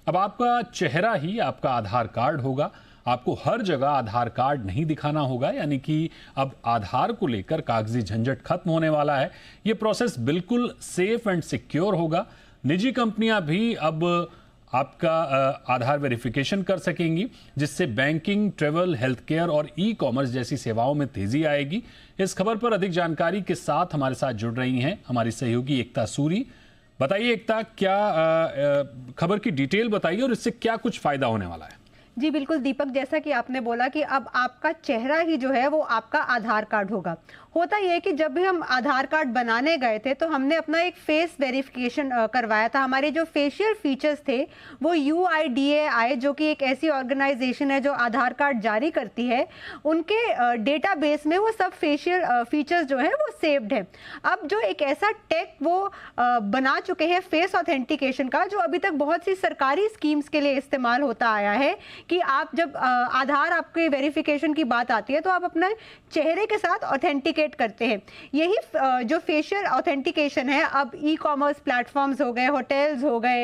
अब आपका चेहरा ही आपका आधार कार्ड होगा। आपको हर जगह आधार कार्ड नहीं दिखाना होगा, यानी कि अब आधार को लेकर कागजी झंझट खत्म होने वाला है। ये प्रोसेस बिल्कुल सेफ एंड सिक्योर होगा। निजी कंपनियां भी अब आपका आधार वेरिफिकेशन कर सकेंगी, जिससे बैंकिंग, ट्रेवल, हेल्थ केयर और ई कॉमर्स जैसी सेवाओं में तेजी आएगी। इस खबर पर अधिक जानकारी के साथ हमारे साथ जुड़ रही हैं हमारी सहयोगी एकता सूरी। बताइए एकता, क्या खबर की डिटेल बताइए और इससे क्या कुछ फायदा होने वाला है? जी बिल्कुल दीपक, जैसा कि आपने बोला कि अब आपका चेहरा ही जो है वो आपका आधार कार्ड होगा। होता यह है कि जब भी हम आधार कार्ड बनाने गए थे तो हमने अपना एक फेस वेरिफिकेशन करवाया था। हमारे जो फेशियल फीचर्स थे वो UIDAI, जो कि एक ऐसी ऑर्गेनाइजेशन है जो आधार कार्ड जारी करती है, उनके डेटाबेस में वो सब फेशियल फीचर्स जो है वो सेव्ड है। अब जो एक ऐसा टेक वो बना चुके हैं फेस ऑथेंटिकेशन का, जो अभी तक बहुत सी सरकारी स्कीम्स के लिए इस्तेमाल होता आया है कि आप जब आधार आपके वेरिफिकेशन की बात आती है तो आप अपने चेहरे के साथ ऑथेंटिकेट करते हैं। यही जो फेशियल ऑथेंटिकेशन है अब ई कॉमर्स प्लेटफॉर्म्स हो गए, होटल्स हो गए,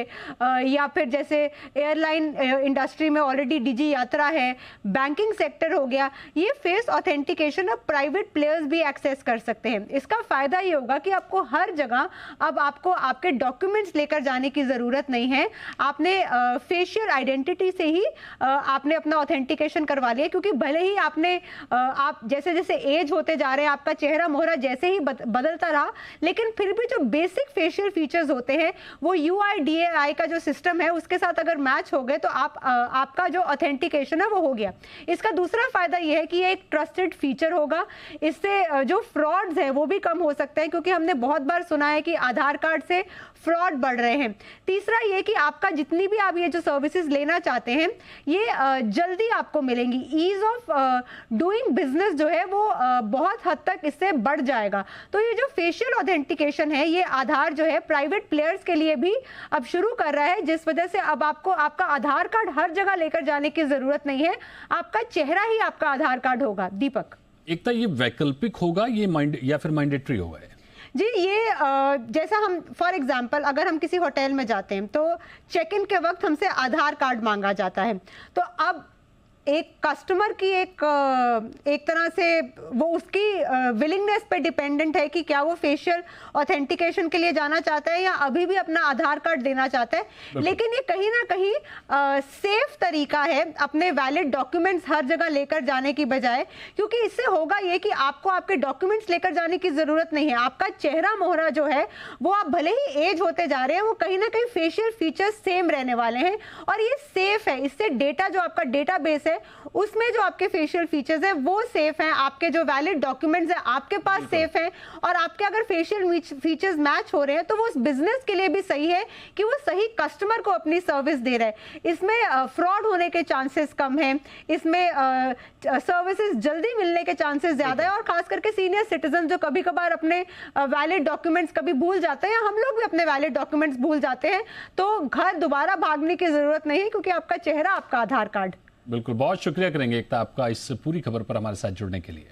या फिर जैसे एयरलाइन इंडस्ट्री में ऑलरेडी डिजी यात्रा है, बैंकिंग सेक्टर हो गया, ये फेस ऑथेंटिकेशन अब प्राइवेट प्लेयर्स भी एक्सेस कर सकते हैं। इसका फायदा ये होगा कि आपको हर जगह अब आपको आपके डॉक्यूमेंट्स लेकर जाने की जरूरत नहीं है। आपने फेशियल आइडेंटिटी से ही आपने अपना ऑथेंटिकेशन करवा लिया, क्योंकि भले ही आपने आप जैसे जैसे एज होते जा रहे हैं, आपका चेहरा मोहरा जैसे ही बदलता रहा, लेकिन फिर भी जो बेसिक फेशियल फीचर्स होते हैं वो UIDAI का जो सिस्टम है उसके साथ अगर मैच हो गए तो आपका जो ऑथेंटिकेशन है वो हो गया। इसका दूसरा फायदा ये है कि ये एक ट्रस्टेड फीचर होगा। इससे जो फ्रॉड्स है वो भी कम हो सकते हैं, क्योंकि हमने बहुत बार सुना है कि आधार कार्ड से फ्रॉड बढ़ रहे हैं। तीसरा ये कि आपका जितनी भी आप ये जो सर्विसेज लेना चाहते हैं ये जल्दी आपको मिलेंगी। ईज ऑफ डूइंग बिजनेस जो है वो बहुत हद तक इससे बढ़ जाएगा। तो ये जो फेशियल ऑथेंटिकेशन है ये आधार जो है प्राइवेट प्लेयर्स के लिए भी अब शुरू कर रहा है, जिस वजह से अब आपको आपका आधार कार्ड हर जगह लेकर जाने की जरूरत नहीं है। आपका चेहरा ही आपका आधार कार्ड होगा। दीपक, एकता, ये वैकल्पिक होगा ये या फिर मैंडेटरी होगा? जी, ये जैसा हम फॉर एग्जांपल अगर हम किसी होटल में जाते हैं तो चेक इन के वक्त हमसे आधार कार्ड मांगा जाता है। तो अब एक कस्टमर की एक तरह से वो उसकी विलिंगनेस पे डिपेंडेंट है कि क्या वो फेशियल ऑथेंटिकेशन के लिए जाना चाहता है या अभी भी अपना आधार कार्ड देना चाहता है। लेकिन ये कहीं ना कहीं सेफ तरीका है अपने वैलिड डॉक्यूमेंट्स हर जगह लेकर जाने की बजाय, क्योंकि इससे होगा ये कि आपको आपके डॉक्यूमेंट्स लेकर जाने की जरूरत नहीं है। आपका चेहरा मोहरा जो है वो आप भले ही एज होते जा रहे हैं, वो कहीं ना कहीं फेशियल फीचर्स सेम रहने वाले हैं और ये सेफ है। इससे डेटा जो आपका डेटाबेस है उसमें जो आपके फेशियल फीचर्स है वो सेफ हैं, आपके जो वैलिड डॉक्यूमेंट्स है आपके पास सेफ हैं, और आपके अगर फेशियल फीचर्स मैच हो रहे हैं तो वो उस बिजनेस के लिए भी सही है कि वो सही कस्टमर को अपनी सर्विस दे रहा है। इसमें फ्रॉड होने के चांसेस कम हैं, इसमें सर्विसेज जल्दी मिलने के चांसेस ज्यादा है, और खास करके सीनियर सिटीजन जो कभी कभार अपने वैलिड डॉक्यूमेंट्स कभी भूल जाते हैं, हम लोग भी अपने वैलिड डॉक्यूमेंट्स भूल जाते हैं, तो घर दोबारा भागने की जरूरत नहीं है, क्योंकि आपका चेहरा आपका आधार कार्ड। बिल्कुल, बहुत शुक्रिया करेंगे एकता आपका इस पूरी खबर पर हमारे साथ जुड़ने के लिए।